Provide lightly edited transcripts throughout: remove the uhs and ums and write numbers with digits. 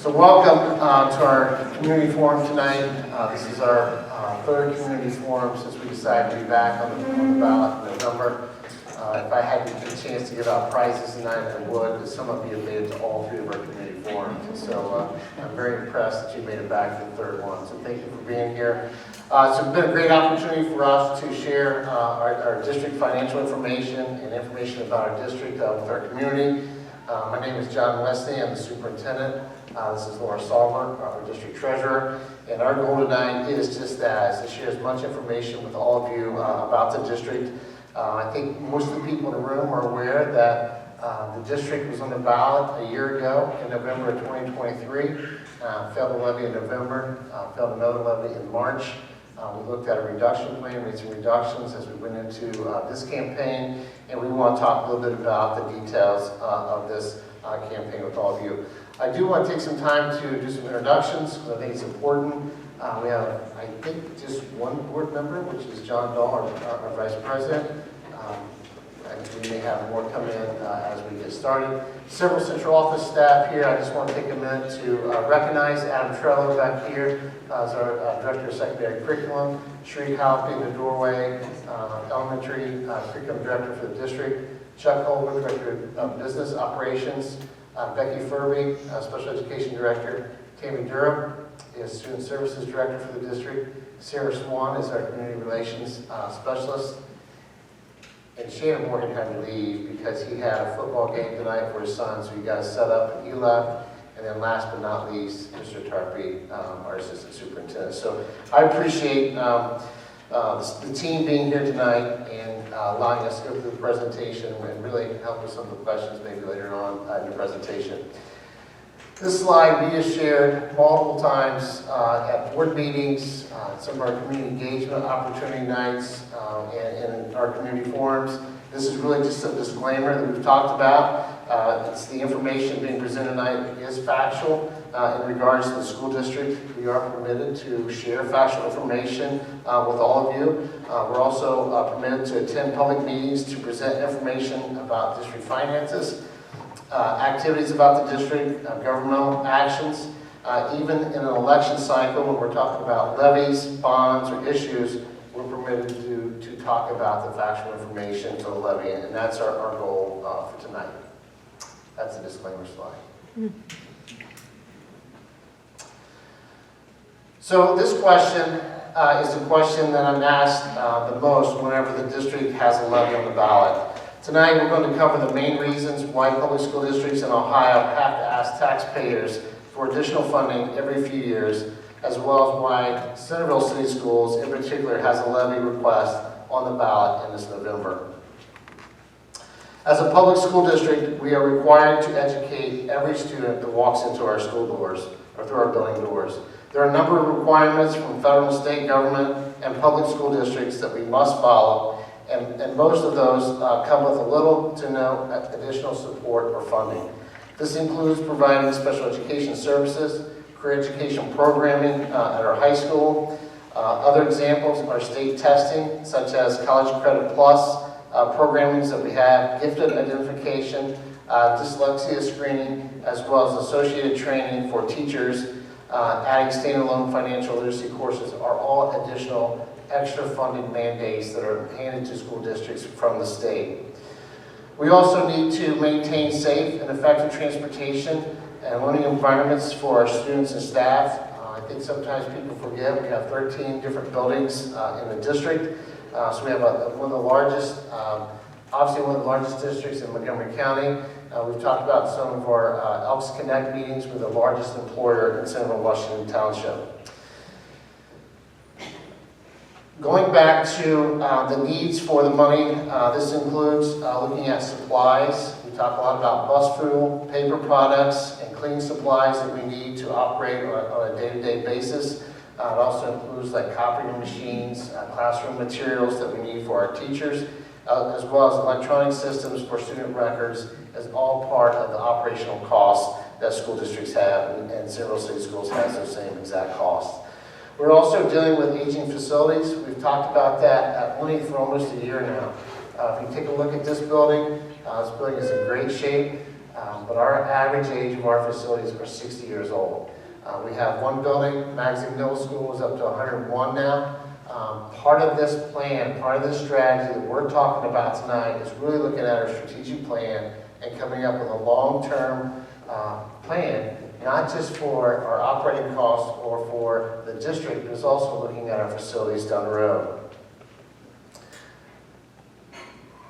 So welcome to our community forum tonight. This is our third community forum since we decided to be back on the ballot in November. If I had the chance to give out prizes tonight, I would, but some of you have made it to all three of our community forums. And so I'm very impressed that you made it back to the third one. So thank you for being here. So it's been a great opportunity for us to share our district financial information and information about our district with our community. My name is John Wesley. I'm the superintendent. This is Laura Salmer, our district treasurer. And our goal tonight is just that, is to share as much information with all of you about the district. I think most of the people in the room are aware that the district was on the ballot a year ago in November of 2023. Failed a levy in November, failed another levy in March. We looked at a reduction plan, made some reductions as we went into this campaign, and we want to talk a little bit about the details of this campaign with all of you. I do want to take some time to do some introductions because I think it's important. We have, I think, just one board member, which is John Dahl, our vice president. And we may have more come in as we get started. Several central office staff here. I just want to take a minute to recognize Adam Trello back here as our director of secondary curriculum, Sheree Halpy in the doorway, elementary curriculum director for the district, Chuck Holbert, director of business operations, Becky Furby, special education director, Tammy Durham is student services director for the district, Sarah Swan is our community relations specialist, and Shannon Morgan had to leave because he had a football game tonight for his son, so he got set up and he left. And then last but not least, Mr. Tarpey, our assistant superintendent. So I appreciate the team being here tonight and allowing us to go through the presentation and really help with some of the questions maybe later on in your presentation. This slide we have shared multiple times at board meetings, some of our community engagement opportunity nights, and in our community forums. This is really just a disclaimer that we've talked about. It's the information being presented tonight is factual in regards to the school district. We are permitted to share factual information with all of you. We're also permitted to attend public meetings to present information about district finances, activities about the district, governmental actions, even in an election cycle when we're talking about levies, bonds, or issues, we're permitted to talk about the factual information to the levy, and that's our goal for tonight. That's the disclaimer slide. So this question is the question that I'm asked the most whenever the district has a levy on the ballot. Tonight we're going to cover the main reasons why public school districts in Ohio have to ask taxpayers for additional funding every few years, as well as why Centerville City Schools in particular has a levy request on the ballot in this November. As a public school district, we are required to educate every student that walks into our school doors or through our building doors. There are a number of requirements from federal and state government and public school districts that we must follow, and most of those come with a little to no additional support or funding. This includes providing special education services, career education programming at our high school. Other examples are state testing, such as College Credit Plus programming that we have, gifted identification, dyslexia screening, as well as associated training for teachers. Adding standalone financial literacy courses are all additional extra funding mandates that are handed to school districts from the state. We also need to maintain safe and effective transportation and learning environments for our students and staff. I think sometimes people forget we have 13 different buildings in the district. So we have one of the largest, obviously one of the largest districts in Montgomery County. We've talked about some of our Elks Connect meetings with the largest employer in Central Washington Township. Going back to the needs for the money, this includes looking at supplies. We talk a lot about bus fuel, paper products, and cleaning supplies that we need to operate on a day-to-day basis. It also includes like copying machines, classroom materials that we need for our teachers, as well as electronic systems for student records, as all part of the operational costs that school districts have, and several city schools has those same exact costs. We're also dealing with aging facilities. We've talked about that at length for almost a year now. If you take a look at this building is in great shape. but our average age of our facilities are 60 years old. We have one building, Magazine Middle School, is up to 101 now. Part of this plan, part of this strategy that we're talking about tonight is really looking at our strategic plan and coming up with a long-term plan, not just for our operating costs or for the district, but it's also looking at our facilities down the road.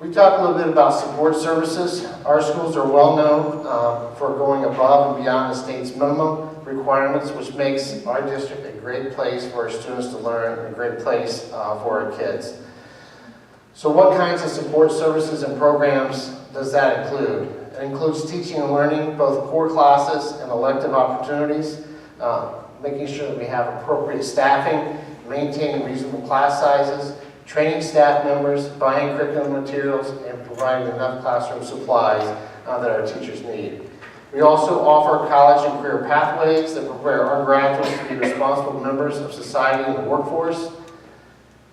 We talked a little bit about support services. Our schools are well known for going above and beyond the state's minimum requirements, which makes our district a great place for our students to learn and a great place for our kids. So what kinds of support services and programs does that include? It includes teaching and learning, both core classes and elective opportunities, making sure that we have appropriate staffing, maintaining reasonable class sizes, training staff members, buying curriculum materials, and providing enough classroom supplies that our teachers need. We also offer college and career pathways that prepare our graduates to be responsible members of society and the workforce.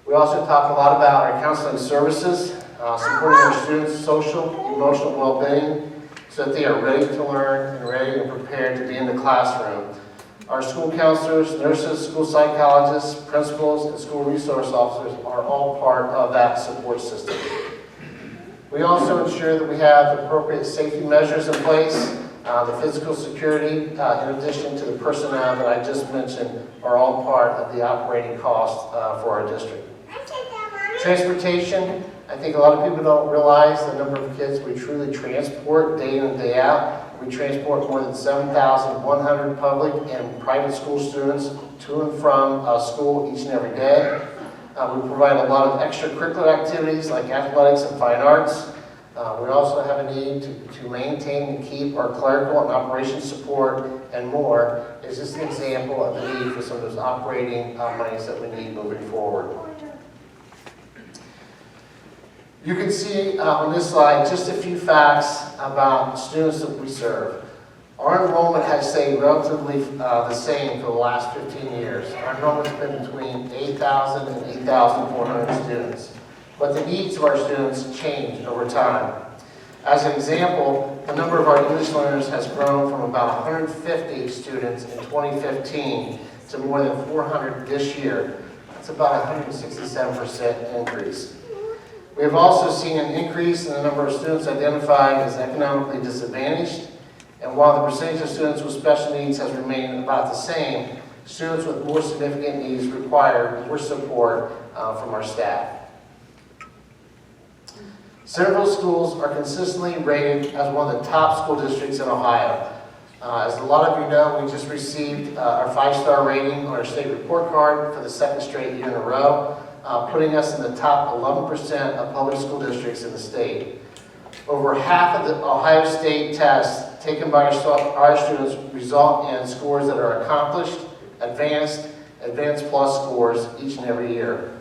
We also talk a lot about our counseling services, supporting our students' social, emotional well-being so that they are ready to learn and ready and prepared to be in the classroom. Our school counselors, nurses, school psychologists, principals, and school resource officers are all part of that support system. We also ensure that we have appropriate safety measures in place. The physical security, in addition to the personnel that I just mentioned, are all part of the operating cost for our district. Transportation, I think a lot of people don't realize the number of kids we truly transport day in and day out. We transport more than 7,100 public and private school students to and from school each and every day. We provide a lot of extracurricular activities like athletics and fine arts. We also have a need to maintain and keep our clerical and operations support and more. It's just an example of the need for some of those operating monies that we need moving forward. You can see on this slide just a few facts about students that we serve. Our enrollment has stayed relatively the same for the last 15 years. Our enrollment's been between 8,000 and 8,400 students. But the needs of our students change over time. As an example, the number of our English learners has grown from about 150 students in 2015 to more than 400 this year. That's about a 167% increase. We have also seen an increase in the number of students identified as economically disadvantaged, and while the percentage of students with special needs has remained about the same, students with more significant needs require more support from our staff. Centerville schools are consistently rated as one of the top school districts in Ohio. As a lot of you know, we just received our 5-star rating on our state report card for the second straight year in a row, putting us in the top 11% of public school districts in the state. Over half of the Ohio State tests taken by our students result in scores that are accomplished, advanced plus scores each and every year.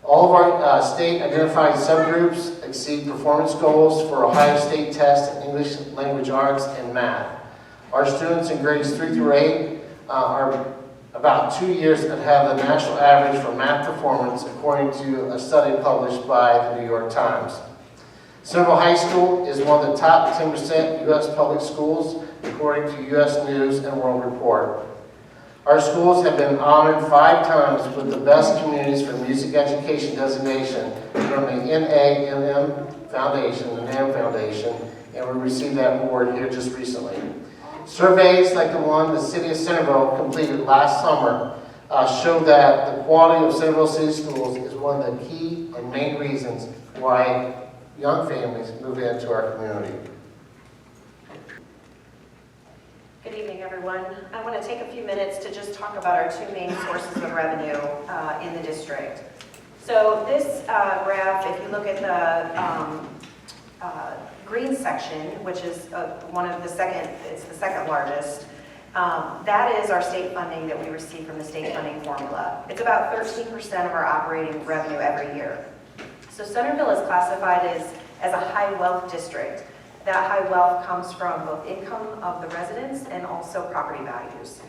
All of our state-identified subgroups exceed performance goals for Ohio State tests in English language arts and math. Our students in grades 3 through 8 are about 2 years ahead of the national average for math performance, according to a study published by the New York Times. Centerville High School is one of the top 10% U.S. public schools, according to U.S. News and World Report. Our schools have been honored 5 times with the Best Communities for Music Education designation from the NAMM Foundation, the NAMM Foundation, and we received that award here just recently. Surveys like the one the City of Centerville completed last summer show that the quality of Centerville City Schools is one of the key and main reasons why young families move into our community. Good evening, everyone. I want to take a few minutes to just talk about our 2 main sources of revenue in the district. So this graph, if you look at the green section, which is one of the second, it's the second largest, that is our state funding that we receive from the state funding formula. It's about 13% of our operating revenue every year. So Centerville is classified as a high wealth district. That high wealth comes from both income of the residents and also property values.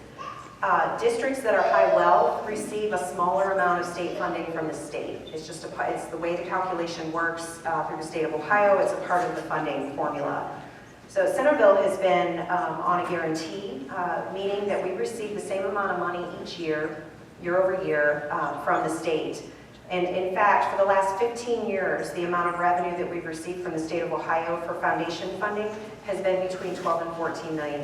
Districts that are high wealth receive a smaller amount of state funding from the state. It's the way the calculation works through the state of Ohio. It's a part of the funding formula. So Centerville has been on a guarantee, meaning that we receive the same amount of money each year, year over year, from the state. And in fact, for the last 15 years, the amount of revenue that we've received from the state of Ohio for foundation funding has been between $12 and $14 million.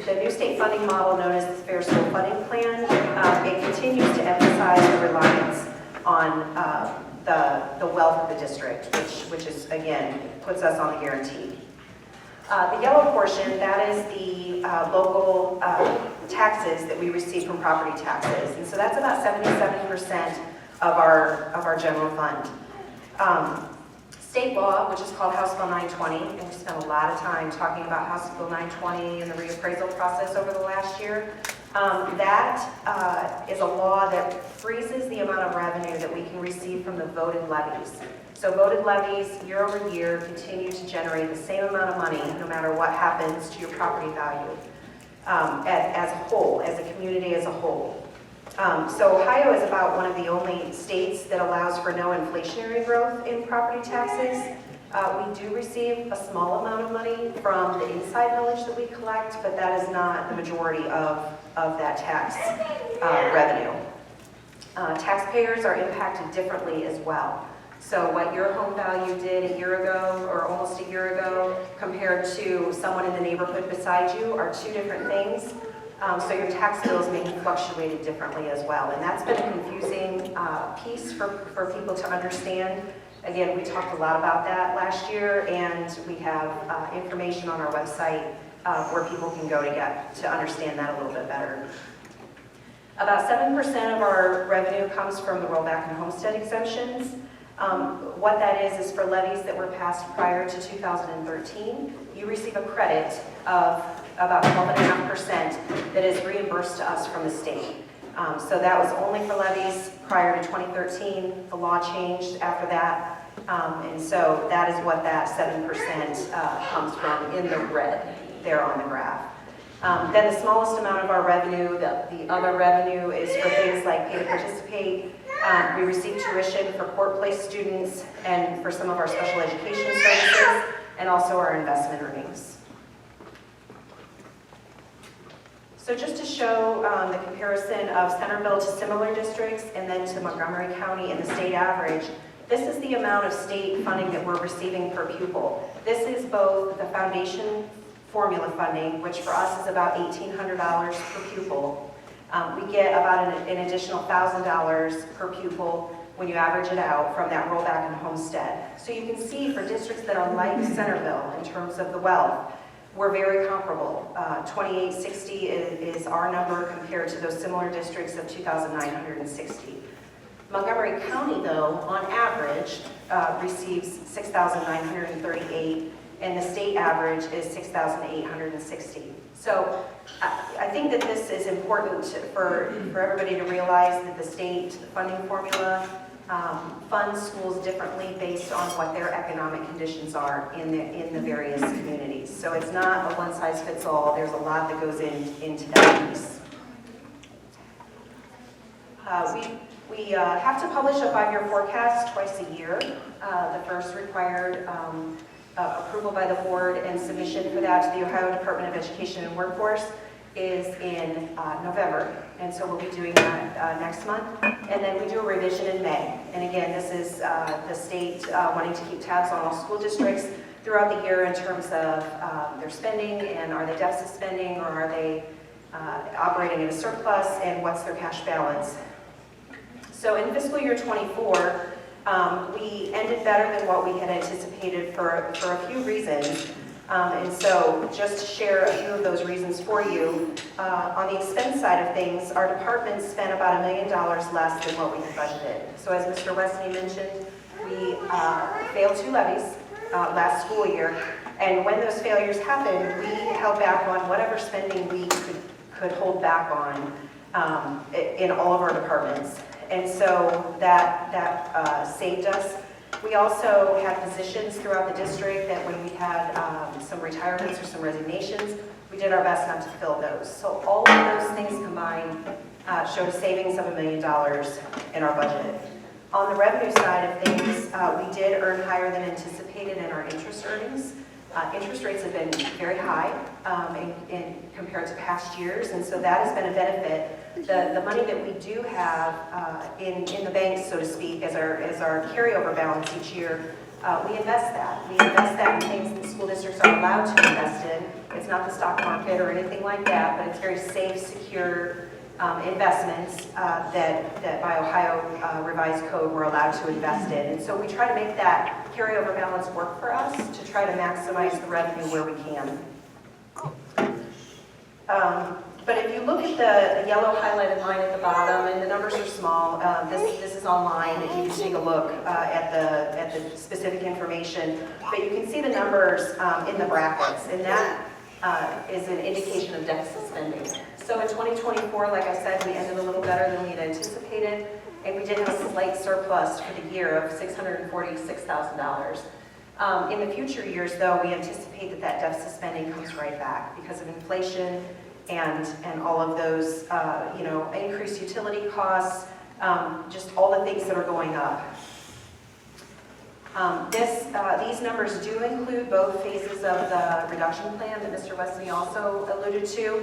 The new state funding model, known as the Fair School Funding Plan, it continues to emphasize the reliance on the wealth of the district, which is, again, puts us on the guarantee. The yellow portion, that is the local taxes that we receive from property taxes. And so that's about 77% of our general fund. State law, which is called House Bill 920, and we spent a lot of time talking about House Bill 920 and the reappraisal process over the last year. That is a law that freezes the amount of revenue that we can receive from the voted levies. So voted levies, year over year, continue to generate the same amount of money no matter what happens to your property value as a whole, as a community as a whole. So Ohio is about one of the only states that allows for no inflationary growth in property taxes. We do receive a small amount of money from the inside millage that we collect, but that is not the majority of that tax revenue. Taxpayers are impacted differently as well. So what your home value did a year ago or almost a year ago compared to someone in the neighborhood beside you are two different things. So your tax bills may be fluctuated differently as well. And that's been a confusing piece for people to understand. Again, we talked a lot about that last year, and we have information on our website where people can go to understand that a little bit better. About 7% of our revenue comes from the rollback and homestead exemptions. What that is for levies that were passed prior to 2013. You receive a credit of about 12.5% that is reimbursed to us from the state. So that was only for levies prior to 2013. The law changed after that. And so that is what that 7% comes from in the red there on the graph. Then the smallest amount of our revenue, the other revenue, is for things like pay to participate. We receive tuition for court place students and for some of our special education services, and also our investment earnings. So just to show the comparison of Centerville to similar districts and then to Montgomery County and the state average, this is the amount of state funding that we're receiving per pupil. This is both the foundation formula funding, which for us is about $1,800 per pupil. We get about an additional $1,000 per pupil when you average it out from that rollback and homestead. So you can see for districts that are like Centerville in terms of the wealth, we're very comparable. 2860 is our number compared to those similar districts of 2,960. Montgomery County, though, on average, receives 6,938, and the state average is 6,860. So I think that this is important for everybody to realize that the state funding formula funds schools differently based on what their economic conditions are in the various communities. So it's not a one-size-fits-all. There's a lot that goes into that piece. We have to publish a 5-year forecast twice a year. The first required approval by the board and submission for that to the Ohio Department of Education and Workforce is in November, and so we'll be doing that next month. And then we do a revision in May. And again, this is the state wanting to keep tabs on all school districts throughout the year in terms of their spending, and are they deficit spending, or are they operating in a surplus, and what's their cash balance. So in fiscal year 24, we ended better than what we had anticipated for a few reasons. And so just to share a few of those reasons for you, on the expense side of things, our department spent about $1 million less than what we had budgeted. So as Mr. Wesley mentioned, we failed 2 levies last school year, and when those failures happened, we held back on whatever spending we could hold back on in all of our departments. And so that saved us. We also had positions throughout the district that when we had some retirements or some resignations, we did our best not to fill those. So all of those things combined showed a savings of $1 million in our budget. On the revenue side of things, we did earn higher than anticipated in our interest earnings. Interest rates have been very high compared to past years, and so that has been a benefit. The money that we do have in the banks, so to speak, as our carryover balance each year, we invest that. We invest that in things that school districts are allowed to invest in. It's not the stock market or anything like that, but it's very safe, secure investments that by Ohio revised code we're allowed to invest in. And so we try to make that carryover balance work for us to try to maximize the revenue where we can. But if you look at the yellow highlighted line at the bottom, and the numbers are small, this is online, and you can take a look at the specific information. But you can see the numbers in the brackets, and that is an indication of deficit spending. So in 2024, like I said, we ended a little better than we had anticipated, and we did have a slight surplus for the year of $646,000. In the future years, though, we anticipate that deficit spending comes right back because of inflation and all of those, increased utility costs, just all the things that are going up. These numbers do include both phases of the reduction plan that Mr. Wesley also alluded to.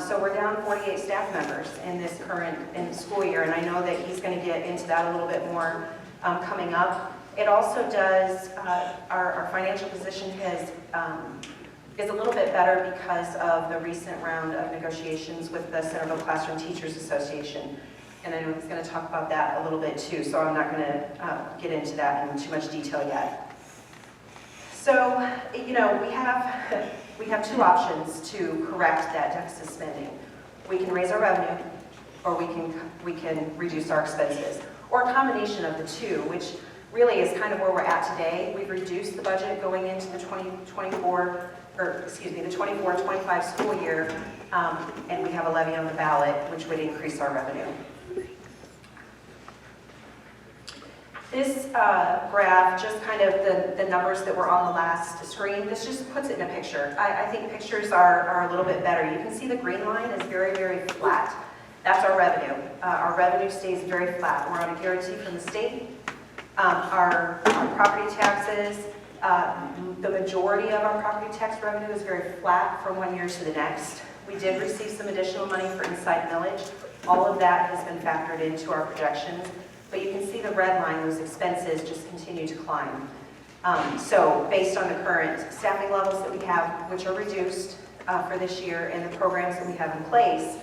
So we're down 48 staff members in this current school year, and I know that he's going to get into that a little bit more coming up. It also does, our financial position is a little bit better because of the recent round of negotiations with the Centerville Classroom Teachers Association. And I know he's going to talk about that a little bit too, so I'm not going to get into that in too much detail yet. So, we have two options to correct that deficit spending. We can raise our revenue, or we can reduce our expenses, or a combination of the two, which really is kind of where we're at today. We've reduced the budget going into the 24-25 school year, and we have a levy on the ballot, which would increase our revenue. This graph, just kind of the numbers that were on the last screen, this just puts it in a picture. I think pictures are a little bit better. You can see the green line is very, very flat. That's our revenue. Our revenue stays very flat. We're on a guarantee from the state. Our property taxes, the majority of our property tax revenue is very flat from one year to the next. We did receive some additional money for inside millage. All of that has been factored into our projections. But you can see the red line, those expenses just continue to climb. So based on the current staffing levels that we have, which are reduced for this year, and the programs that we have in place,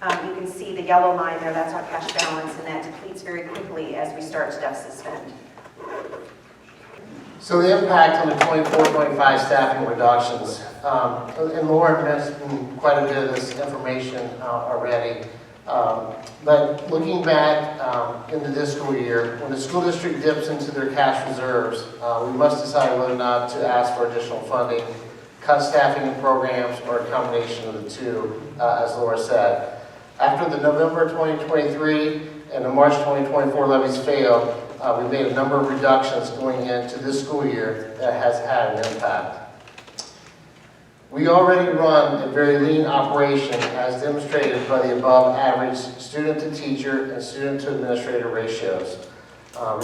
you can see the yellow line there, that's our cash balance, and that depletes very quickly as we start to deficit spend. So the impact on the 24-25 staffing reductions, and Lauren mentioned quite a bit of this information already. But looking back into this school year, when the school district dips into their cash reserves, we must decide whether or not to ask for additional funding, cut staffing in programs, or a combination of the two, as Laura said. After the November 2023 and the March 2024 levies failed, we made a number of reductions going into this school year that has had an impact. We already run a very lean operation as demonstrated by the above average student to teacher and student to administrator ratios.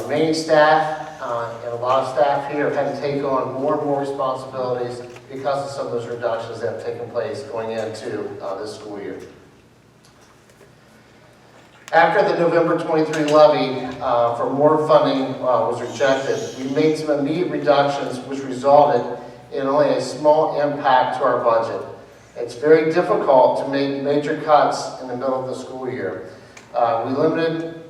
Remaining staff and a lot of staff here have had to take on more and more responsibilities because of some of those reductions that have taken place going into this school year. After the November 23 levy for more funding was rejected, we made some immediate reductions which resulted in only a small impact to our budget. It's very difficult to make major cuts in the middle of the school year. We limited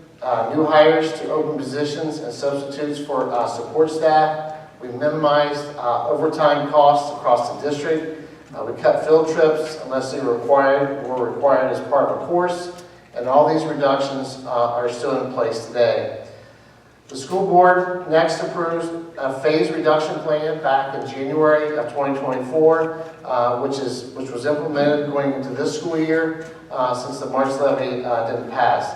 new hires to open positions and substitutes for support staff. We minimized overtime costs across the district. We cut field trips unless they were required as part of a course. And all these reductions are still in place today. The school board next approved a phased reduction plan back in January of 2024, which was implemented going into this school year since the March levy didn't pass.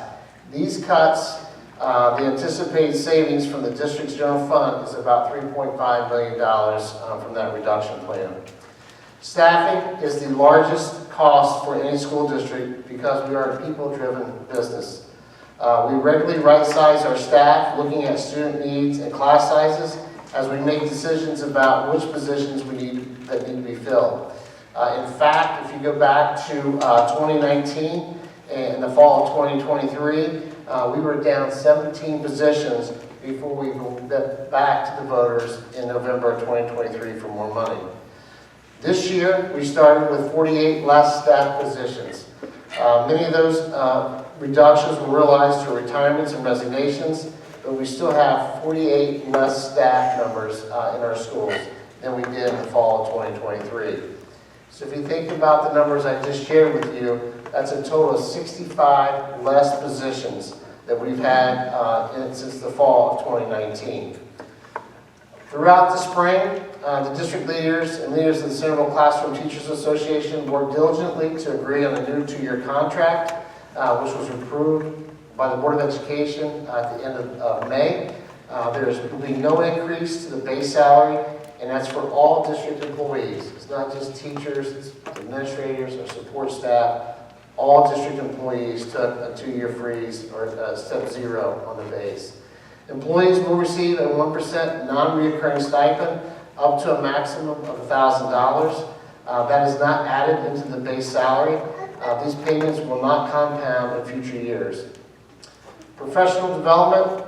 These cuts, the anticipated savings from the district's general fund is about $3.5 million from that reduction plan. Staffing is the largest cost for any school district because we are a people-driven business. We regularly right-size our staff, looking at student needs and class sizes as we make decisions about which positions that need to be filled. In fact, if you go back to 2019 and the fall of 2023, we were down 17 positions before we went back to the voters in November of 2023 for more money. This year, we started with 48 less staff positions. Many of those reductions were realized through retirements and resignations, but we still have 48 less staff members in our schools than we did in the fall of 2023. So if you think about the numbers I just shared with you, that's a total of 65 less positions that we've had since the fall of 2019. Throughout the spring, the district leaders and leaders of the Centerville Classroom Teachers Association worked diligently to agree on a new 2-year contract, which was approved by the Board of Education at the end of May. There will be no increase to the base salary, and that's for all district employees. It's not just teachers, it's administrators, or support staff. All district employees took a 2-year freeze or step 0 on the base. Employees will receive a 1% non-reoccurring stipend up to a maximum of $1,000. That is not added into the base salary. These payments will not compound in future years. Professional development.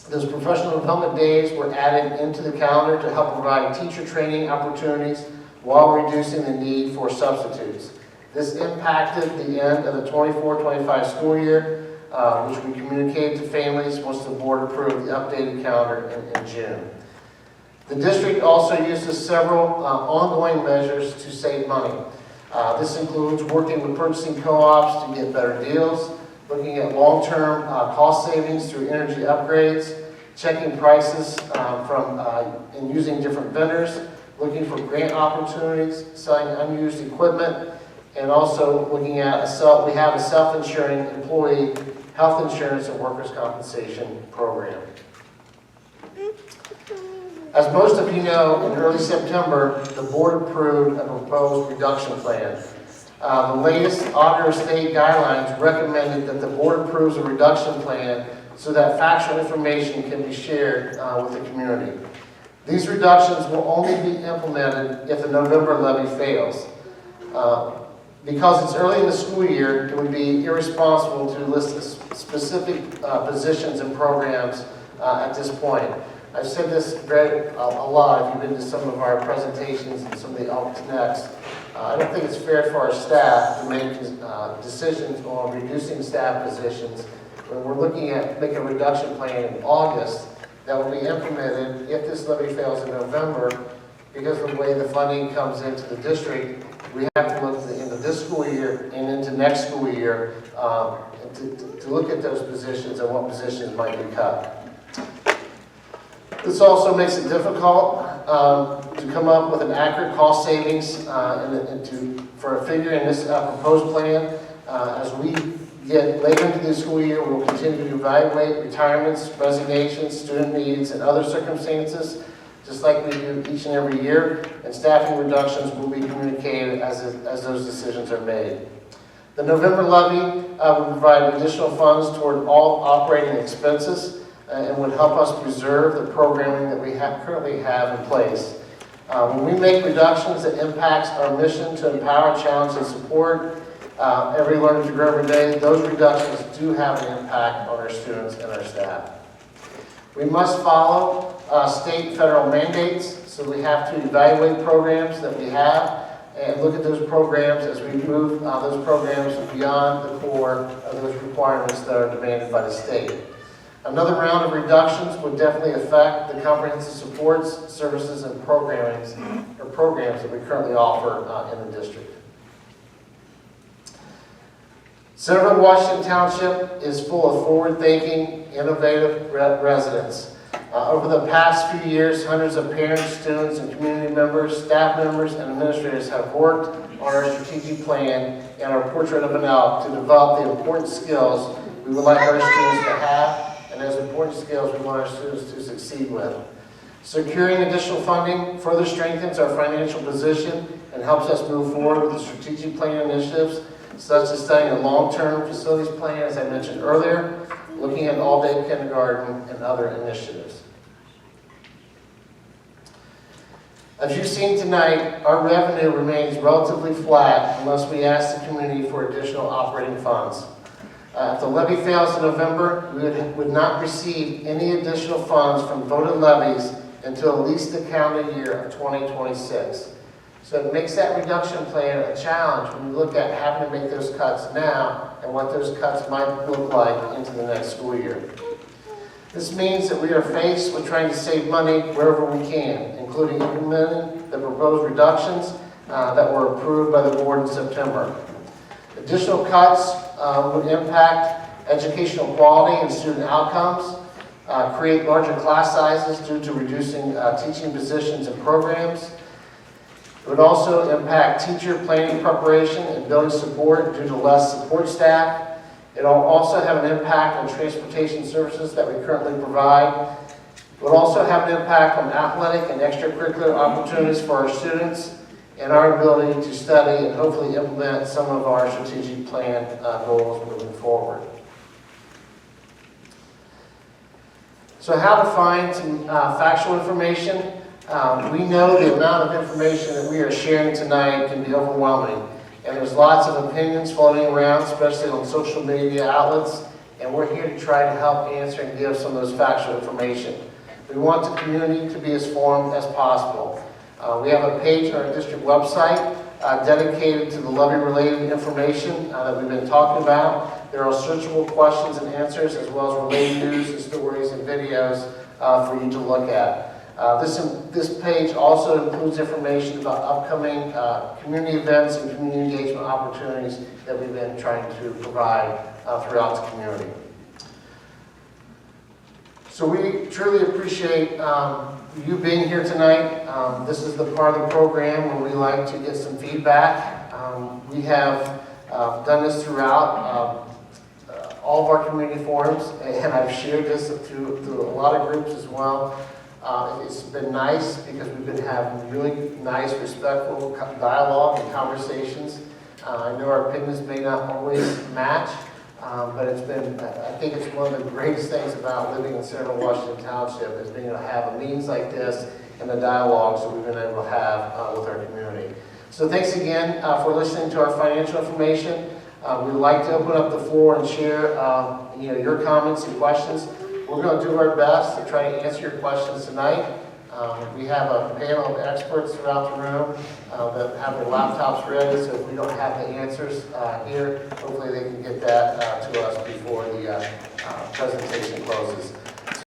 Those professional development days were added into the calendar to help provide teacher training opportunities while reducing the need for substitutes. This impacted the end of the 24-25 school year, which we communicated to families once the board approved the updated calendar in June. The district also uses several ongoing measures to save money. This includes working with purchasing co-ops to get better deals, looking at long-term cost savings through energy upgrades, checking prices and using different vendors, looking for grant opportunities, selling unused equipment, and also looking at we have a self-insuring employee health insurance and workers' compensation program. As most of you know, in early September, the board approved a proposed reduction plan. The latest Auditor of State guidelines recommended that the board approves a reduction plan so that factual information can be shared with the community. These reductions will only be implemented if the November levy fails. Because it's early in the school year, it would be irresponsible to list specific positions and programs at this point. I've said this a lot if you've been to some of our presentations and some of the Up Next. I don't think it's fair for our staff to make decisions on reducing staff positions when we're looking at making a reduction plan in August that will be implemented if this levy fails in November, because of the way the funding comes into the district. We have to look at the end of this school year and into next school year to look at those positions and what positions might be cut. This also makes it difficult to come up with an accurate cost savings for a figure in this proposed plan. As we get later into the school year, we will continue to evaluate retirements, resignations, student needs, and other circumstances, just like we do each and every year, and staffing reductions will be communicated as those decisions are made. The November levy will provide additional funds toward all operating expenses and would help us preserve the programming that we currently have in place. When we make reductions that impacts our mission to empower, challenge, and support every learner to grow every day, those reductions do have an impact on our students and our staff. We must follow state and federal mandates, so we have to evaluate programs that we have and look at those programs as we move those programs beyond the core of those requirements that are demanded by the state. Another round of reductions would definitely affect the comprehensive supports, services, and programs that we currently offer in the district. Centerville, Washington Township is full of forward-thinking, innovative residents. Over the past few years, hundreds of parents, students, and community members, staff members, and administrators have worked on our strategic plan and our portrait of an elk to develop the important skills we would like our students to have, and those important skills we want our students to succeed with. Securing additional funding further strengthens our financial position and helps us move forward with the strategic plan initiatives, such as studying a long-term facilities plan, as I mentioned earlier, looking at all-day kindergarten, and other initiatives. As you've seen tonight, our revenue remains relatively flat unless we ask the community for additional operating funds. If the levy fails in November, we would not receive any additional funds from voted levies until at least the calendar year of 2026. So it makes that reduction plan a challenge when you look at having to make those cuts now and what those cuts might look like into the next school year. This means that we are faced with trying to save money wherever we can, including implementing the proposed reductions that were approved by the board in September. Additional cuts would impact educational quality and student outcomes, create larger class sizes due to reducing teaching positions and programs. It would also impact teacher planning preparation and building support due to less support staff. It will also have an impact on transportation services that we currently provide. It would also have an impact on athletic and extracurricular opportunities for our students and our ability to study and hopefully implement some of our strategic plan goals moving forward. So how to find some factual information? We know the amount of information that we are sharing tonight can be overwhelming. And there's lots of opinions floating around, especially on social media outlets, and we're here to try to help answer and give some of those factual information. We want the community to be as informed as possible. We have a page on our district website dedicated to the levy-related information that we've been talking about. There are searchable questions and answers, as well as related news and stories and videos for you to look at. This page also includes information about upcoming community events and community engagement opportunities that we've been trying to provide throughout the community. So we truly appreciate you being here tonight. This is the part of the program where we like to get some feedback. We have done this throughout all of our community forums, and I've shared this through a lot of groups as well. It's been nice because we've been having really nice, respectful dialogue and conversations. I know our opinions may not always match, but I think it's one of the greatest things about living in Central Washington Township is being able to have meetings like this and the dialogues that we've been able to have with our community. So thanks again for listening to our financial information. We'd like to open up the floor and share your comments and questions. We're going to do our best to try to answer your questions tonight. We have a panel of experts throughout the room that have their laptops ready, so if we don't have the answers here, hopefully they can get that to us before the presentation closes.